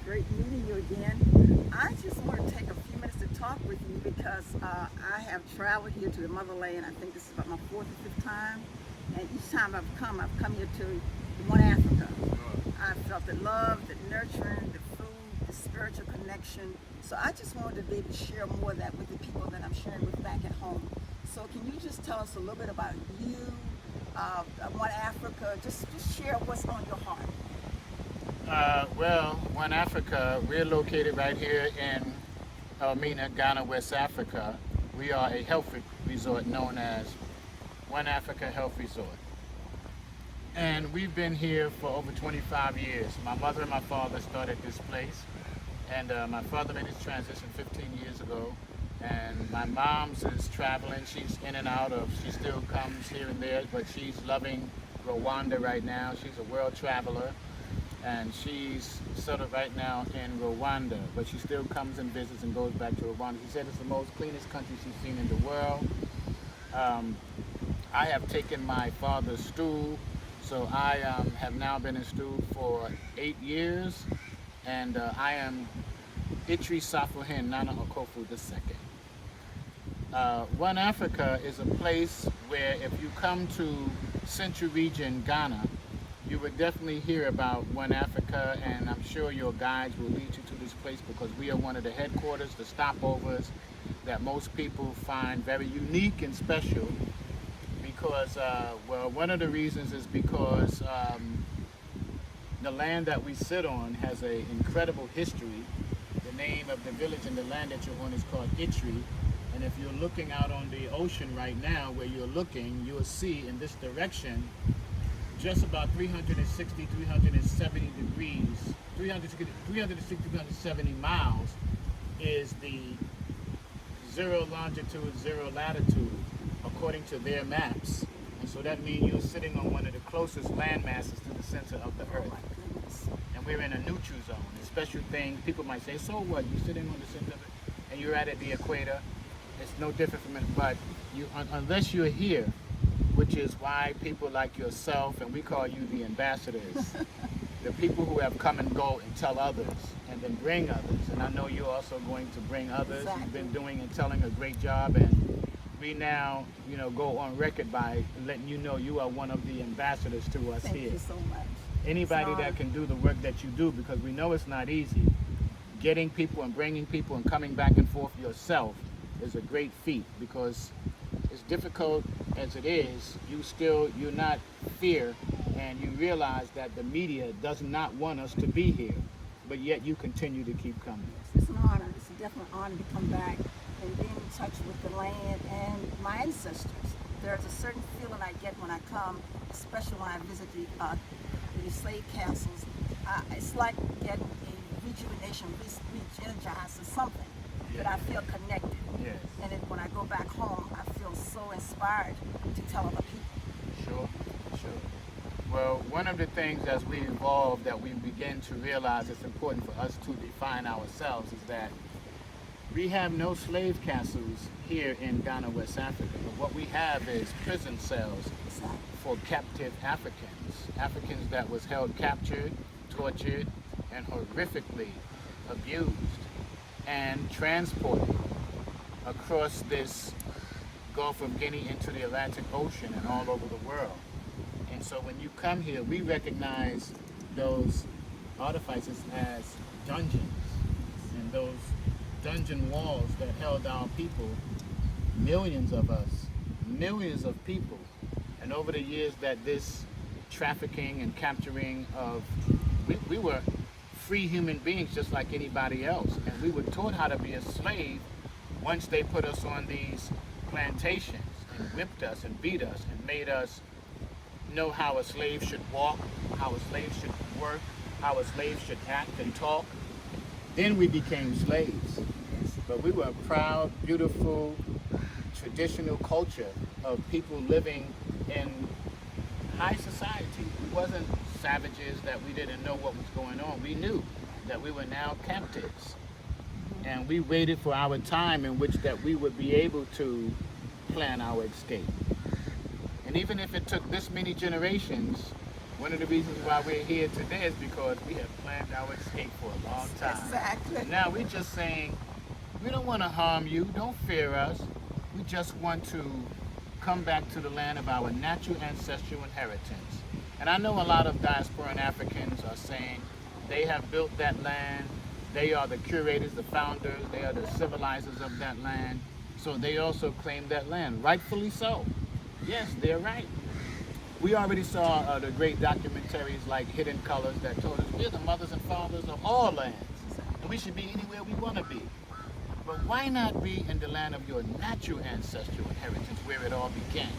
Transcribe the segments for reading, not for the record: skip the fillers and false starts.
great meeting you again. I just want to take a few minutes to talk with you because I have traveled here to the motherland. I think this is about my fourth or fifth time. And each time I've come here to One Africa. I felt the love, the nurturing, the food, the spiritual connection. So I just wanted to be able to share more of that with the people that I'm sharing with back at home. So can you just tell us a little bit about you, One Africa, just share what's on your heart. Well, One Africa, we're located right here in Elmina, Ghana, West Africa. We are a health resort known as One Africa Health Resort. And we've been here for over 25 years. My mother and my father started this place. And my father made his transition 15 years ago. And my mom's is traveling. She's in and out of, she still comes here and there, but she's loving Rwanda right now. She's a world traveler. And she's sort of right now in Rwanda, but she still comes and visits and goes back to Rwanda. She said it's the most cleanest country she's seen in the world. I have taken my father's stool, so I have now been in stool for 8 years, and I am Asafohene Kufo II. One Africa is a place where if you come to Central Region, Ghana, you would definitely hear about One Africa, and I'm sure your guides will lead you to this place because we are one of the headquarters, the stopovers that most people find very unique and special because, well, one of the reasons is because the land that we sit on has an incredible history. The name of the village and the land that you're on is called Itri, and if you're looking out on the ocean right now where you're looking, you'll see in this direction just about 360, 370 degrees, 360, 370 miles is the zero longitude, zero latitude, according to their maps. And so that means you're sitting on one of the closest land masses to the center of the Earth. And we're in a neutral zone. A special thing, people might say, so what, you're sitting on the center of it, and you're at the equator. It's no different from it, but you, unless you're here, which is why people like yourself, and we call you the ambassadors, the people who have come and go and tell others, and then bring others. And I know you're also going to bring others. Exactly. You've been doing and telling a great job, and we now, you know, go on record by letting you know you are one of the ambassadors to us Thank here. you so much. Anybody that can do the work that you do, because we know it's not easy. Getting people and bringing people and coming back and forth yourself is a great feat because as difficult as it is, you're not fear, and you realize that the media does not want us to be here, but yet you continue to keep coming. It's an honor. It's a definite honor to come back and be in touch with the land and my ancestors. There's a certain feeling I get when I come, especially when I visit the slave castles. It's like getting a rejuvenation, re-energized or something. Yeah. That I feel connected. Yes. And then when I go back home, I feel so inspired to tell other people. Sure. Well, one of the things as we evolve that we begin to realize it's important for us to define ourselves is that we have no slave castles here in Ghana, West Africa, but what we have is prison cells for captive Africans that was held captured, tortured, and horrifically abused and transported across this Gulf of Guinea into the Atlantic Ocean and all over the world. And so when you come here, we recognize those artifices as dungeons, and those dungeon walls that held our people, millions of us, millions of people. And over the years that this trafficking and capturing of, we were free human beings just like anybody else, and we were taught how to be a slave once they put us on these plantations and whipped us and beat us and made us know how a slave should walk, how a slave should work, how a slave should act and talk. Then we became slaves. But we were a proud, beautiful, traditional culture of people living in high society. We wasn't savages that we didn't know what was going on. We knew that we were now captives. And we waited for our time in which that we would be able to plan our escape. And even if it took this many generations, One of the reasons why we're here today is because we have planned our escape for a long time. Exactly. Now we're just saying, we don't want to harm you, don't fear us. We just want to come back to the land of our natural ancestral inheritance. And I know a lot of diasporan Africans are saying they have built that land, they are the curators, the founders, they are the civilizers of that land, so they also claim that land, rightfully so. Yes, they're right. We already saw the great documentaries like Hidden Colors that told us we're the mothers and fathers of all lands, and we should be anywhere we want to be. But why not be in the land of your natural ancestral inheritance where it all began?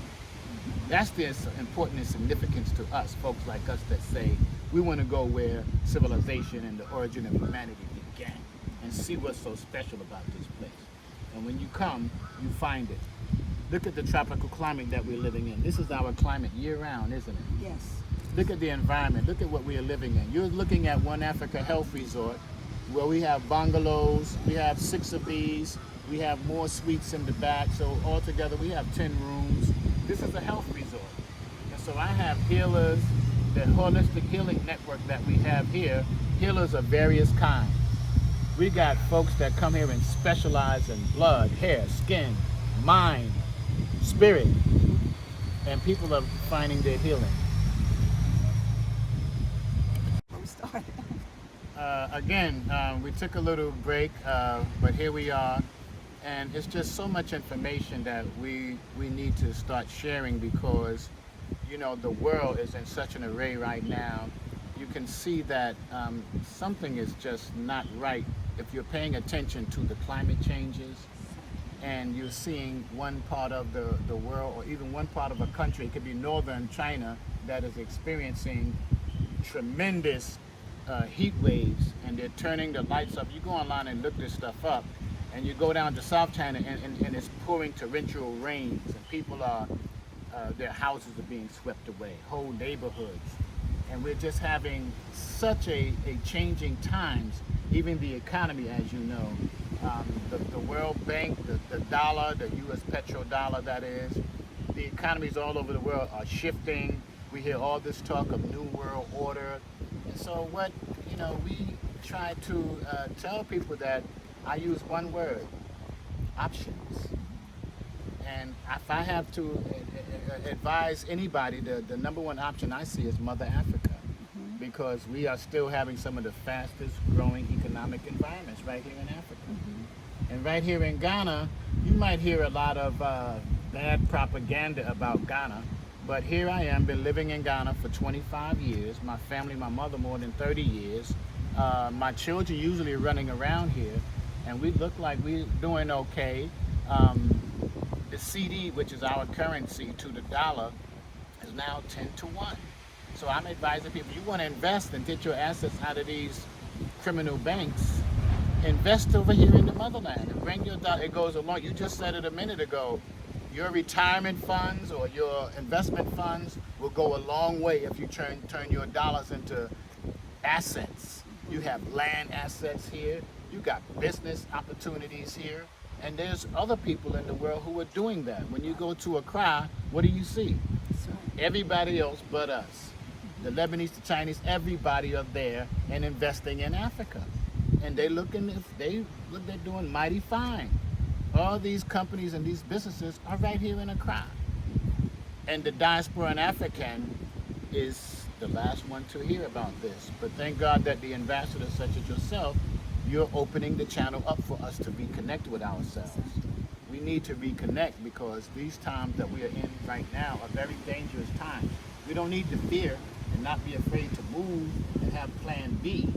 That's the important and significance to us, folks like us that say we want to go where civilization and the origin of humanity began and see what's so special about this place. And when you come, you find it. Look at the tropical climate that we're living in. This is our climate year-round, isn't it? Yes. Look at the environment. Look at what we are living in. You're looking at One Africa Health Resort, where we have bungalows. We have 6 of these. We have more suites in the back. So altogether, we have 10 rooms. This is a health resort. And so I have healers, the holistic healing network that we have here, healers of various kinds. We got folks that come here and specialize in blood, hair, skin, mind, spirit, and people are finding their healing. We took a little break, but here we are, and it's just so much information that we need to start sharing because, you know, the world is in such an array right now. You can see that something is just not right if you're paying attention to the climate changes and you're seeing one part of the world or even one part of a country, it could be northern China, that is experiencing tremendous heat waves, and they're turning the lights up. You go online and look this stuff up, and you go down to South China and it's pouring torrential rains, and people are, their houses are being swept away, whole neighborhoods. And we're just having such a changing times, even the economy, as you know. The World Bank, the dollar, the US petrodollar that is, the economies all over the world are shifting. We hear all this talk of New World Order. And so what, you know, we try to tell people that I use one word, options. And if I have to advise anybody, the number one option I see is Mother Africa, because we are still having some of the fastest growing economic environments right here in Africa. And right here in Ghana, you might hear a lot of bad propaganda about Ghana, but here I am, been living in Ghana for 25 years, my family, my mother more than 30 years, my children usually running around here, and we look like we're doing okay. The CD, which is our currency, to the dollar, is now 10-1. So I'm advising people, you want to invest and get your assets out of these criminal banks, invest over here in the motherland and bring your dollar. It goes along. You just said it a minute ago. Your retirement funds or your investment funds will go a long way if you turn your dollars into assets. You have land assets here. You got business opportunities here. And there's other people in the world who are doing that. When you go to Accra, what do you see? Everybody else but us. The Lebanese, the Chinese, everybody are there and investing in Africa. And they're doing mighty fine. All these companies and these businesses are right here in Accra. And the diasporan African is the last one to hear about this. But thank God that the ambassadors such as yourself, you're opening the channel up for us to reconnect with ourselves. We need to reconnect because these times that we are in right now are very dangerous times. We don't need to fear and not be afraid to move and have plan B.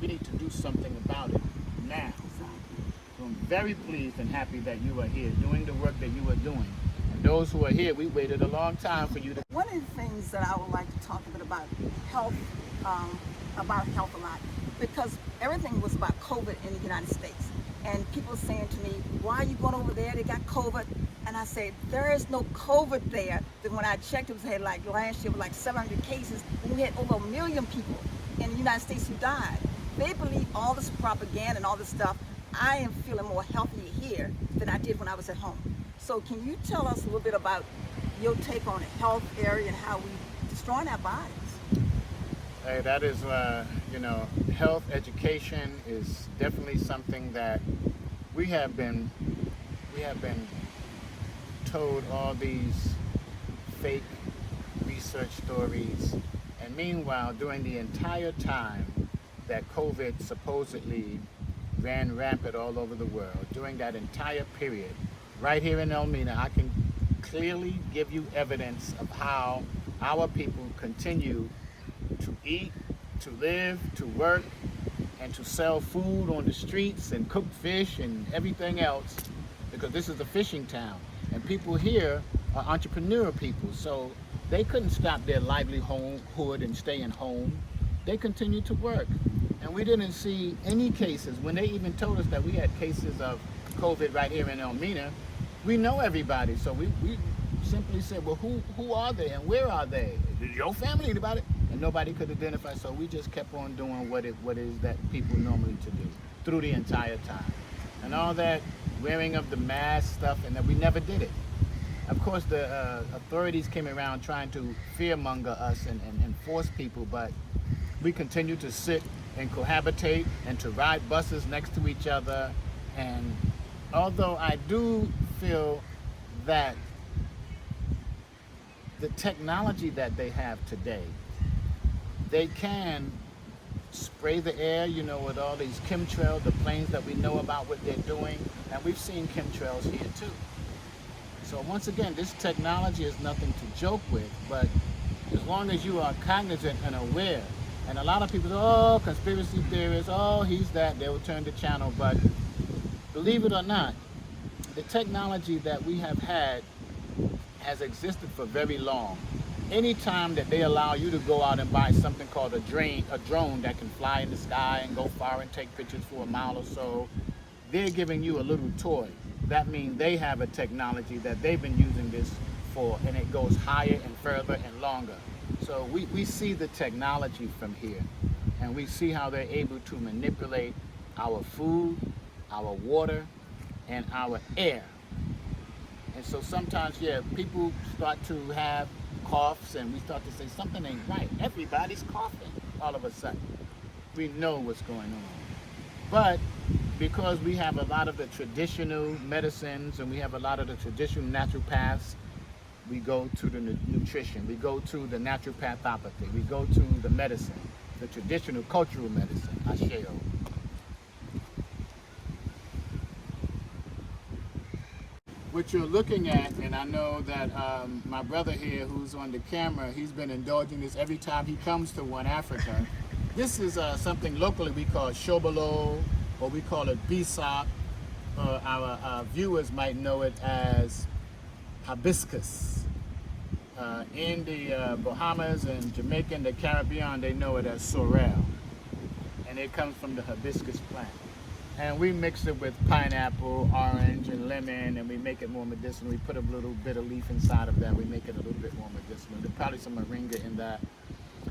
We need to do something about it now. So I'm very pleased and happy that you are here doing the work that you are doing. And those who are here, we waited a long time for you to. One of the things that I would like to talk a bit about health a lot, because everything was about COVID in the United States. And people saying to me, why are you going over there? They got COVID. And I said, there is no COVID there. Then when I checked, it was had like last year was like 700 cases, and we had over 1 million people in the United States who died. They believe all this propaganda and all this stuff. I am feeling more healthy here than I did when I was at home. So can you tell us a little bit about your take on the health area and how we destroying our bodies? That is, health education is definitely something that we have been we have been told all these fake research stories, and meanwhile, during the entire time that COVID supposedly ran rampant all over the world, during that entire period, right here in Elmina, I can clearly give you evidence of how our people continue to eat, to live, to work, and to sell food on the streets and cook fish and everything else, because this is a fishing town. And people here are entrepreneur people, so they couldn't stop their livelihood and staying home. They continued to work. And we didn't see any cases. When they even told us that we had cases of COVID right here in Elmina, we know everybody. So we simply said, well, who are they and where are they? Your family, anybody? And nobody could identify, so we just kept on doing what is that people normally to do through the entire time. And all that wearing of the mask stuff, and that we never did it. Of course, the authorities came around trying to fearmonger us and force people, but we continued to sit and cohabitate and to ride buses next to each other. And although I do feel that the technology that they have today, they can spray the air, with all these chemtrails, the planes that we know about what they're doing, and we've seen chemtrails here too. So once again, this technology is nothing to joke with, but as long as you are cognizant and aware, and a lot of people say, oh, conspiracy theorists, oh, he's that, they will turn the channel, but believe it or not, the technology that we have had has existed for very long. Anytime that they allow you to go out and buy something called a drone that can fly in the sky and go far and take pictures for a mile or so, they're giving you a little toy. That means they have a technology that they've been using this for, and it goes higher and further and longer. So we see the technology from here, and we see how they're able to manipulate our food, our water, and our air. And so sometimes, people start to have coughs, and we start to say something ain't right. Everybody's coughing all of a sudden. We know what's going on. But because we have a lot of the traditional medicines and we have a lot of the traditional naturopaths, we go to the nutrition, we go to the naturopathopathy, we go to the medicine, the traditional cultural medicine, Asheo. What you're looking at, and I know that my brother here who's on the camera, he's been indulging this every time he comes to One Africa. This is something locally we call shobolo, or we call it bisop. Our viewers might know it as hibiscus. In the Bahamas and Jamaica and the Caribbean, they know it as sorrel. And it comes from the hibiscus plant. And we mix it with pineapple, orange, and lemon, and we make it more medicinal. We put a little bit of leaf inside of that. We make it a little bit more medicinal. There's probably some moringa in that.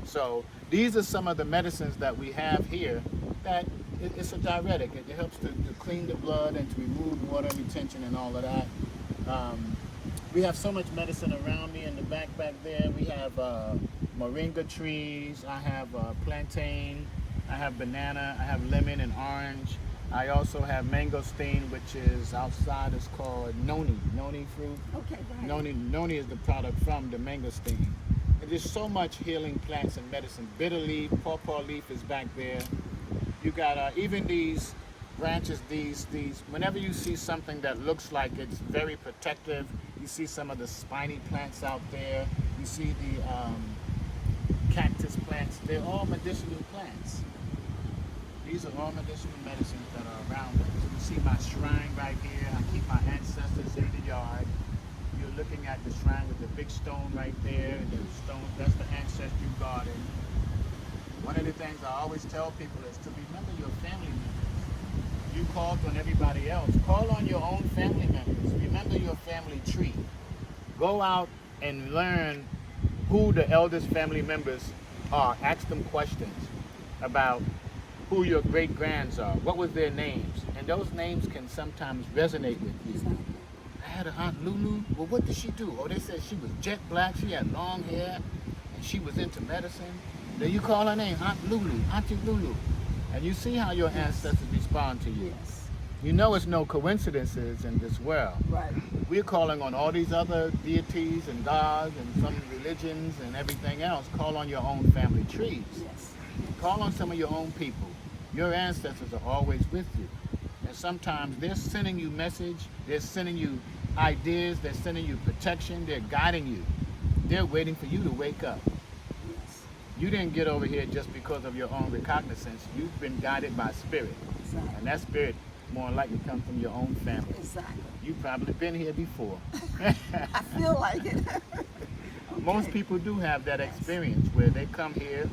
So these are some of the medicines that we have here that it's a diuretic. It helps to clean the blood and to remove water retention and all of that. We have so much medicine around me in the back there. We have moringa trees. I have plantain. I have banana. I have lemon and orange. I also have mangosteen, which is outside, it's called noni fruit. Okay, right. Noni is the product from the mangosteen. And there's so much healing plants and medicine. Bitter leaf, pawpaw leaf is back there. You got even these branches, these, whenever you see something that looks like it's very protective, you see some of the spiny plants out there, you see the cactus plants, they're all medicinal plants. These are all medicinal medicines that are around us. You see my shrine right here. I keep my ancestors in the yard. You're looking at the shrine with the big stone right there. The stone, that's the ancestral garden. One of the things I always tell people is to remember your family members. You called on everybody else. Call on your own family members. Remember your family tree. Go out and learn who the eldest family members are. Ask them questions about who your great-grands are, what was their names, and those names can sometimes resonate with you. I had an Aunt Lulu, well, what did she do? Oh, they said she was jet black, she had long hair, and she was into medicine. Then you call her name, Aunt Lulu, Auntie Lulu. And you see how your ancestors respond to you. Yes. You know it's no coincidences in this world. Right. We're calling on all these other deities and gods and some religions and everything else. Call on your own family trees. Yes. Call on some of your own people. Your ancestors are always with you. And sometimes they're sending you message, they're sending you ideas, they're sending you protection, they're guiding you. They're waiting for you to wake up. Yes. You didn't get over here just because of your own recognizance. You've been guided by spirit. Exactly. And that spirit more than likely comes from your own family. Exactly. You've probably been here before. I feel like it. Most people do have that experience where they come here,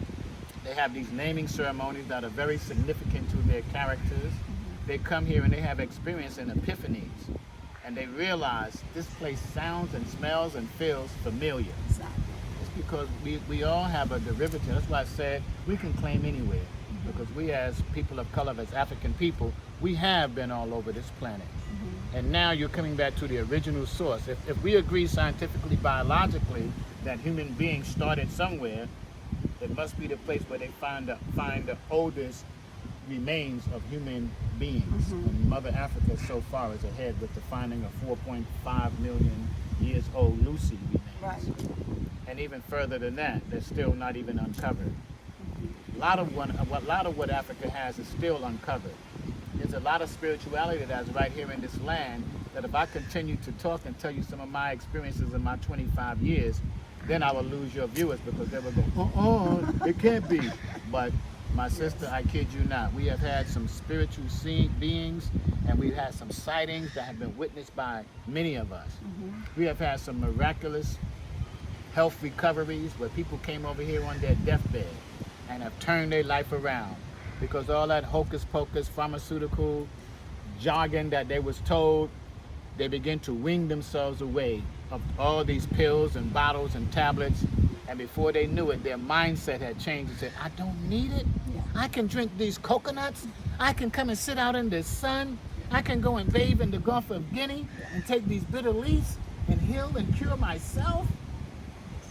they have these naming ceremonies that are very significant to their characters. They come here and they have experience and epiphanies. And they realize this place sounds and smells and feels familiar. Exactly. It's because we all have a derivative. That's why I said we can claim anywhere. Because we as people of color, as African people, we have been all over this planet. And now you're coming back to the original source. If we agree scientifically, biologically, that human beings started somewhere, it must be the place where they find the oldest remains of human beings. And Mother Africa so far is ahead with the finding of 4.5 million years old Lucy remains. Right. And even further than that, they're still not even uncovered. A lot of what Africa has is still uncovered. There's a lot of spirituality that's right here in this land that if I continue to talk and tell you some of my experiences in my 25 years, then I will lose your viewers because they will go, it can't be. But my sister, I kid you not, we have had some spiritual beings and we've had some sightings that have been witnessed by many of us. We have had some miraculous health recoveries where people came over here on their deathbed and have turned their life around because all that hocus pocus pharmaceutical jargon that they was told, they begin to wing themselves away of all these pills and bottles and tablets, and before they knew it, their mindset had changed and said, I don't need it. I can drink these coconuts. I can come and sit out in the sun. I can go and bathe in the Gulf of Guinea and take these bitter leaves and heal and cure myself.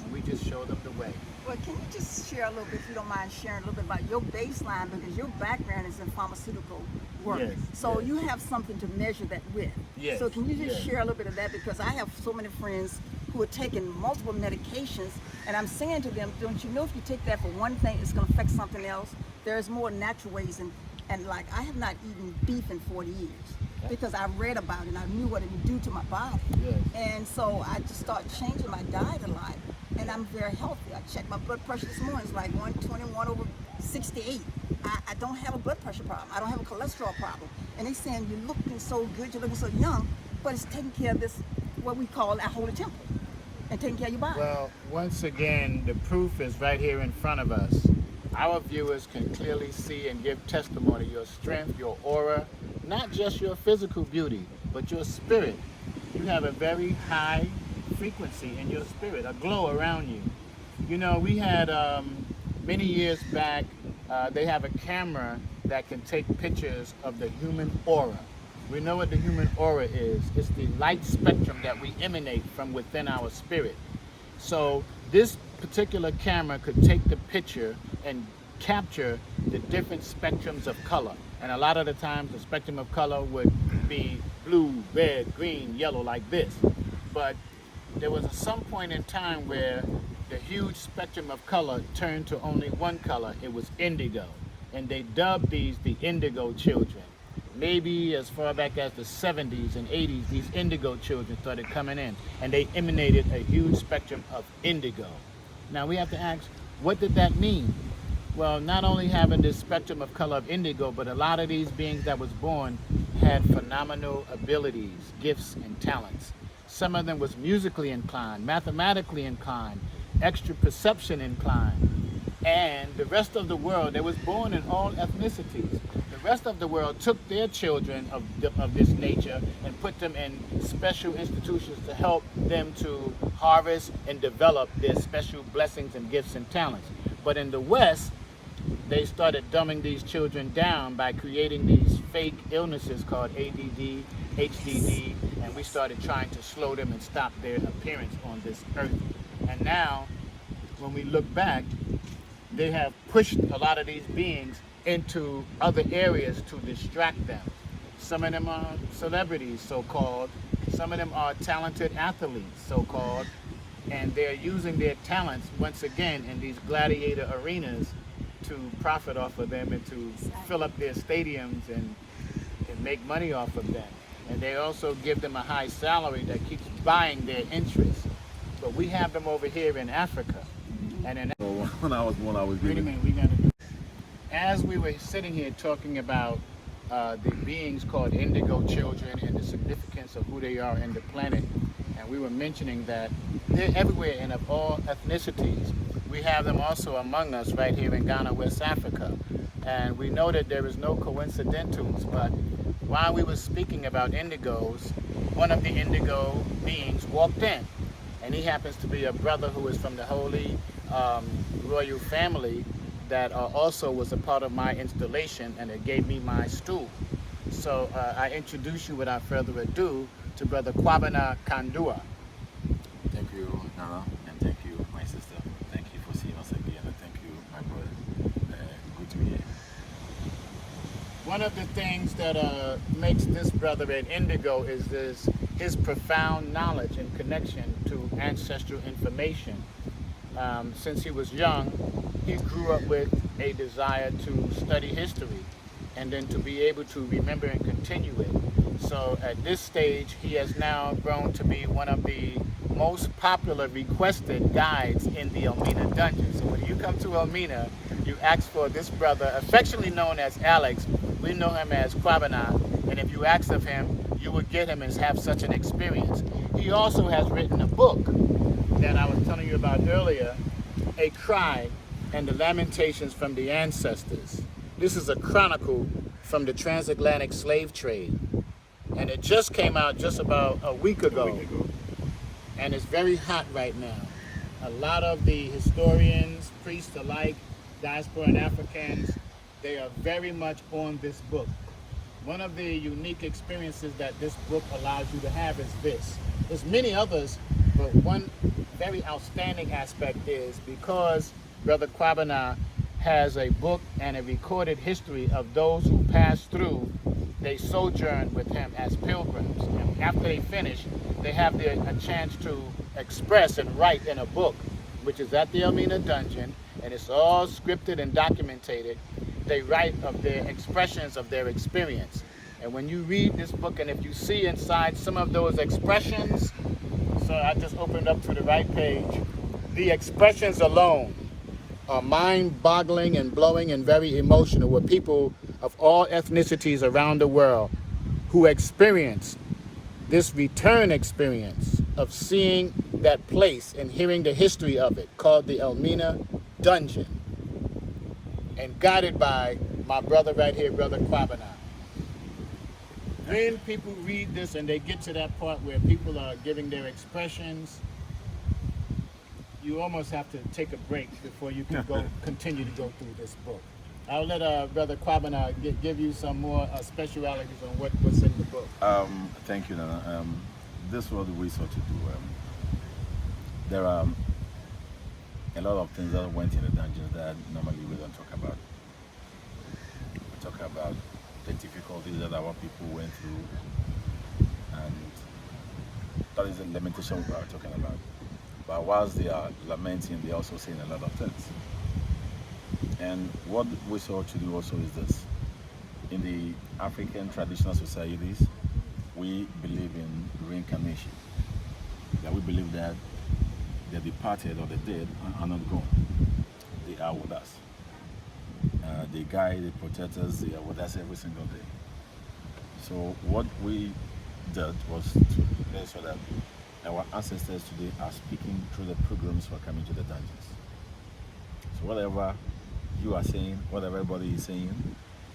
And we just show them the way. Well, can you just share a little bit, if you don't mind sharing a little bit about your baseline, because your background is in pharmaceutical work. Yes, so yes. you have something to measure that with. Yes, So can you just yes. share a little bit of that? Because I have so many friends who are taking multiple medications, and I'm saying to them, don't you know if you take that for one thing, it's going to affect something else? There's more natural ways, and like I have not eaten beef in 40 years. Because I read about it and I knew what it would do to my body. Yes. And so I just started changing my diet a lot. And I'm very healthy. I checked my blood pressure this morning. It's like 121/68. I don't have a blood pressure problem. I don't have a cholesterol problem. And they're saying, you're looking so good, you're looking so young, but it's taking care of this, what we call our holy temple, and taking care of your body. Well, once again, the proof is right here in front of us. Our viewers can clearly see and give testimony your strength, your aura, not just your physical beauty, but your spirit. You have a very high frequency in your spirit, a glow around you. You know, we had many years back, they have a camera that can take pictures of the human aura. We know what the human aura is. It's the light spectrum that we emanate from within our spirit. So this particular camera could take the picture and capture the different spectrums of color. And a lot of the times the spectrum of color would be blue, red, green, yellow, like this. But there was some point in time where the huge spectrum of color turned to only one color. It was indigo. And they dubbed these the indigo children. Maybe as far back as the 70s and 80s, these indigo children started coming in and they emanated a huge spectrum of indigo. Now we have to ask, what did that mean? Well, not only having this spectrum of color of indigo, but a lot of these beings that was born had phenomenal abilities, gifts, and talents. Some of them was musically inclined, mathematically inclined, extra perception inclined. And the rest of the world, they was born in all ethnicities. The rest of the world took their children of this nature and put them in special institutions to help them to harvest and develop their special blessings and gifts and talents. But in the West, they started dumbing these children down by creating these fake illnesses called ADD, HDD, and we started trying to slow them and stop their appearance on this earth. And now, when we look back, they have pushed a lot of these beings into other areas to distract them. Some of them are celebrities, so-called. Some of them are talented athletes, so-called. And they're using their talents, once again, in these gladiator arenas to profit off of them and to fill up their stadiums and make money off of them. And they also give them a high salary that keeps buying their interest. But we have them over here in Africa. And in when I was born, I was wait a minute, we gotta do. As we were sitting here talking about the beings called indigo children and the significance of who they are in the planet, and we were mentioning that they're everywhere and of all ethnicities. We have them also among us right here in Ghana, West Africa. And we know that there is no coincidentals, but while we were speaking about indigos, one of the indigo beings walked in. And he happens to be a brother who is from the holy royal family that also was a part of my installation, and it gave me my stool. So I introduce you without further ado to Brother Kobena Kandua. Thank you, Nana, and thank you, my sister. Thank you for seeing us again, and thank you, my brother. Good to be here. One of the things that makes this brother an indigo is his profound knowledge and connection to ancestral information. Since he was young, he grew up with a desire to study history and then to be able to remember and continue it. So at this stage, he has now grown to be one of the most popular requested guides in the Elmina dungeon. So when you come to Elmina, you ask for this brother, affectionately known as Alex. We know him as Kobena, and if you ask of him, you would get him and have such an experience. He also has written a book that I was telling you about earlier, A Cry and the Lamentations from the Ancestors. This is a chronicle from the transatlantic slave trade. And it just came out just about a week ago. And it's very hot right now. A lot of the historians, priests alike, diaspora and Africans, they are very much on this book. One of the unique experiences that this book allows you to have is this. There's many others, but one very outstanding aspect is because Brother Kobena has a book and a recorded history of those who passed through, they sojourn with him as pilgrims. And after they finish, they have a chance to express and write in a book, which is at the Elmina dungeon, and it's all scripted and documented. They write of their expressions of their experience. And when you read this book, and if you see inside some of those expressions, so I just opened up to the right page, the expressions alone are mind-boggling and blowing and very emotional, with people of all ethnicities around the world who experience this return experience of seeing that place and hearing the history of it, called the Elmina dungeon, and guided by my brother right here, Brother Kobena. When people read this and they get to that part where people are giving their expressions, you almost have to take a break before you can continue to go through this book. I'll let Brother Kobena give you some more specialities on what's in the book. Thank you, Nana. This was we sought to do. There are a lot of things that went in the dungeons that normally we don't talk about. We talk about the difficulties that our people went through, and that is the lamentation we are talking about. But whilst they are lamenting, they are also saying a lot of things. And what we sought to do also is this. In the African traditional societies, we believe in reincarnation. That we believe that the departed or the dead are not gone. They are with us. They guide, they protect us, they are with us every single day. So what we did was to make sure that our ancestors today are speaking through the pilgrims who are coming to the dungeons. So whatever you are saying, whatever everybody is saying,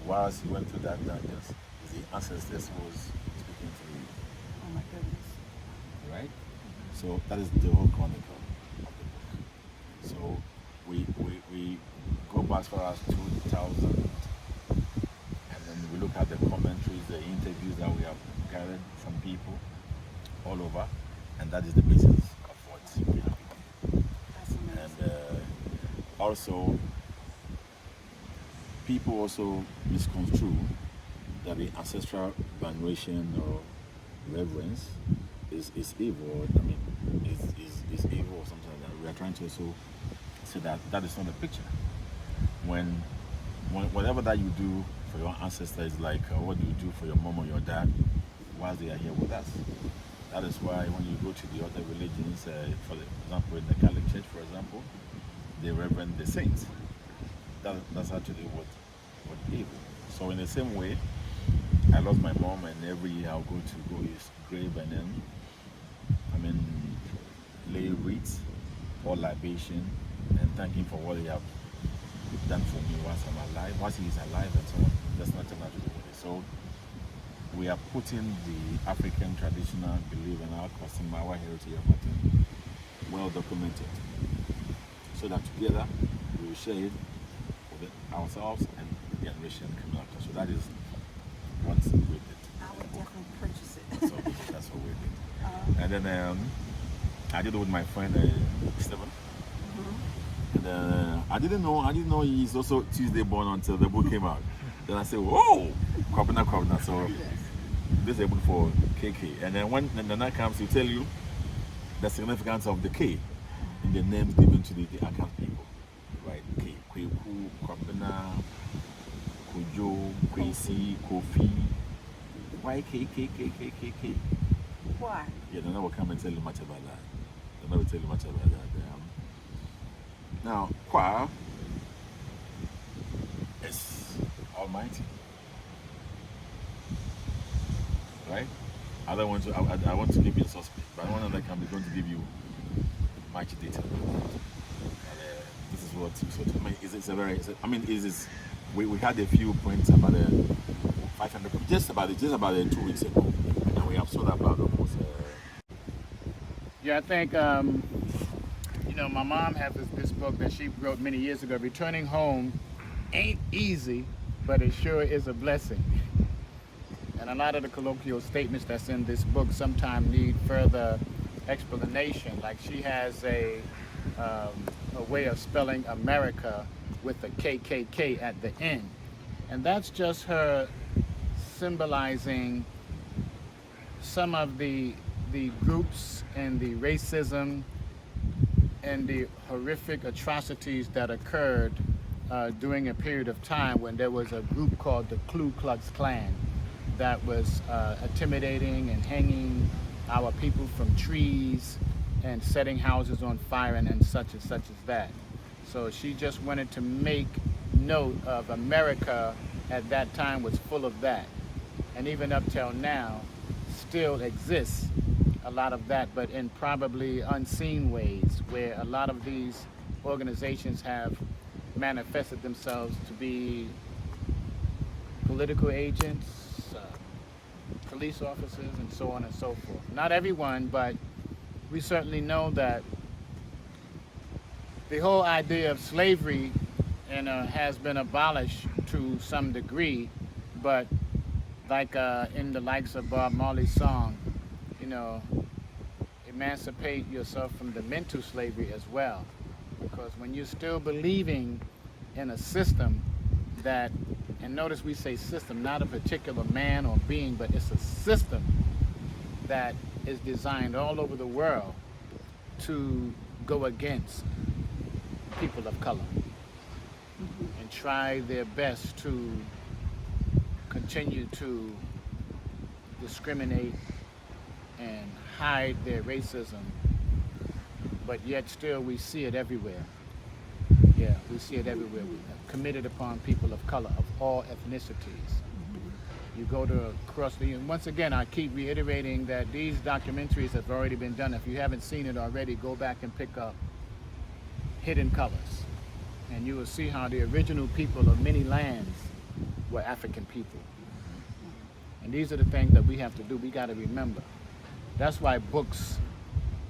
whilst you went through that dungeons, the ancestors was speaking through you. Oh my goodness. Right? So that is the whole chronicle of the book. So we go back as far as 2000, and then we look at the commentaries, the interviews that we have gathered from people all over, and that is the basis of what we have become. That's amazing. And also, people also misconstrue that the ancestral veneration or reverence is evil. I mean, is evil or something like that. We are trying to also say that that is not the picture. When whatever that you do for your ancestors is like what do you do for your mom or your dad while they are here with us. That is why when you go to the other religions, for example, in the Catholic Church, for example, they reverend the saints. That's actually what evil. So in the same way, I lost my mom, and every year I'll go to his grave and then, I mean, lay wreaths or libation and thank him for what he have done for me once I'm alive, once he is alive, and so on. There's nothing to do with it. So we are putting the African traditional belief in our custom, our heritage, everything well documented, so that together we will share it with ourselves and the generation coming after. So that is what we did. I would definitely purchase it. That's what we did. And then I did it with my friend Stephen. And I didn't know he's also Tuesday born until the book came out. Then I said, whoa, Kobena. So this is a book for KK. And then when the night comes, he'll tell you the significance of the K in the names given to the Akan people. Right? K, Kweku, Kobena, Kojo, Kwesi, Kofi. Why K? Why? Yeah, they never come and tell you much about that. Now, Kwa is Almighty, right? I don't want to. I want to keep it suspect, but one of them is going to give you much detail. This is what. So, I mean, it's a very. We had a few points about 500, just about 2 weeks ago, and we have sold about almost. Yeah, I think, my mom has this book that she wrote many years ago. Returning home ain't easy, but it sure is a blessing. And a lot of the colloquial statements that's in this book sometimes need further explanation. Like she has a way of spelling America with a KKK at the end. And that's just her symbolizing some of the groups and the racism and the horrific atrocities that occurred during a period of time when there was a group called the Ku Klux Klan that was intimidating and hanging our people from trees and setting houses on fire and such as that. So she just wanted to make note of America at that time was full of that. And even up till now, still exists a lot of that, but in probably unseen ways, where a lot of these organizations have manifested themselves to be political agents, police officers, and so on and so forth. Not everyone, but we certainly know that the whole idea of slavery has been abolished to some degree, but like in the likes of Bob Marley's song, emancipate yourself from the mental slavery as well. Because when you're still believing in a system that, and notice we say system, not a particular man or being, but it's a system that is designed all over the world to go against people of color and try their best to continue to discriminate and hide their racism, but yet still we see it everywhere. Yeah, we see it everywhere. Committed upon people of color, of all ethnicities. You go to across the, once again, I keep reiterating that these documentaries have already been done. If you haven't seen it already, go back and pick up Hidden Colors, and you will see how the original people of many lands were African people. And these are the things that we have to do. We got to remember. That's why books,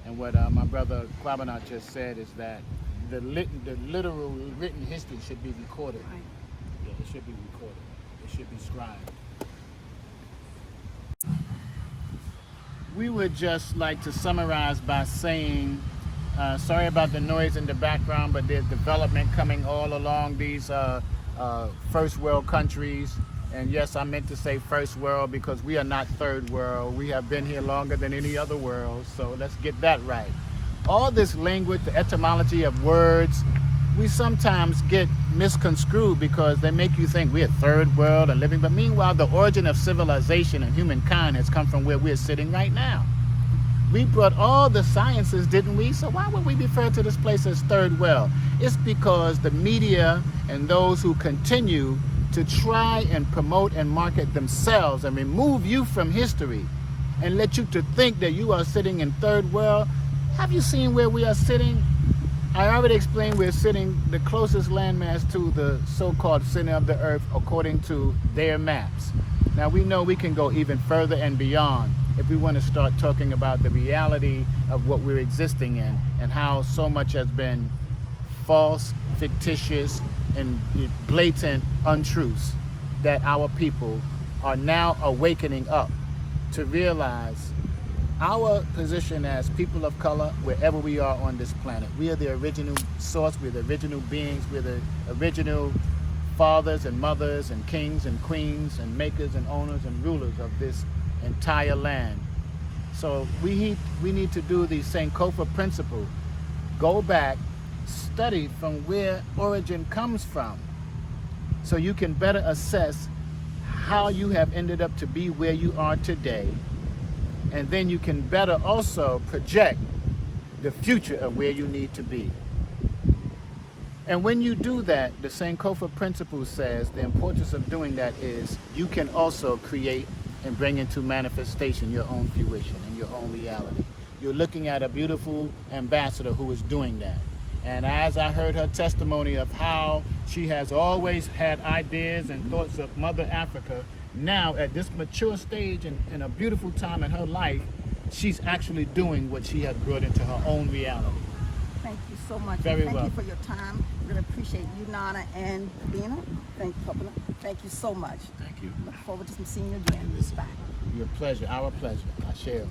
and what my brother Kobena just said, is that the literal written history should be recorded. Right. Yeah, it should be recorded. It should be scribed. We would just like to summarize by saying, sorry about the noise in the background, but there's development coming all along these first world countries. And yes, I meant to say first world because we are not third world. We have been here longer than any other world, so let's get that right. All this language, the etymology of words, we sometimes get misconstrued because they make you think we're third world and living, but meanwhile the origin of civilization and humankind has come from where we're sitting right now. We brought all the sciences, didn't we? So why would we refer to this place as third world? It's because the media and those who continue to try and promote and market themselves and remove you from history and let you to think that you are sitting in third world. Have you seen where we are sitting? I already explained we're sitting the closest landmass to the so-called center of the earth according to their maps. Now we know we can go even further and beyond if we want to start talking about the reality of what we're existing in and how so much has been false, fictitious, and blatant untruths that our people are now awakening up to realize our position as people of color wherever we are on this planet. We are the original source, we're the original beings, we're the original fathers and mothers and kings and queens and makers and owners and rulers of this entire land. So we need to do the Sankofa principle. Go back, study from where origin comes from so you can better assess how you have ended up to be where you are today, and then you can better also project the future of where you need to be. And when you do that, the Sankofa principle says the importance of doing that is you can also create and bring into manifestation your own fruition and your own reality. You're looking at a beautiful ambassador who is doing that. And as I heard her testimony of how she has always had ideas and thoughts of Mother Africa, now at this mature stage and in a beautiful time in her life, she's actually doing what she has brought into her own reality. Thank you so much. Very Thank well. you for your time. Really appreciate you, Nana and Kobena. Thank you, Kobena. Thank you so much. Thank you. Look forward to seeing you again. Bye. Your pleasure, our pleasure. I share.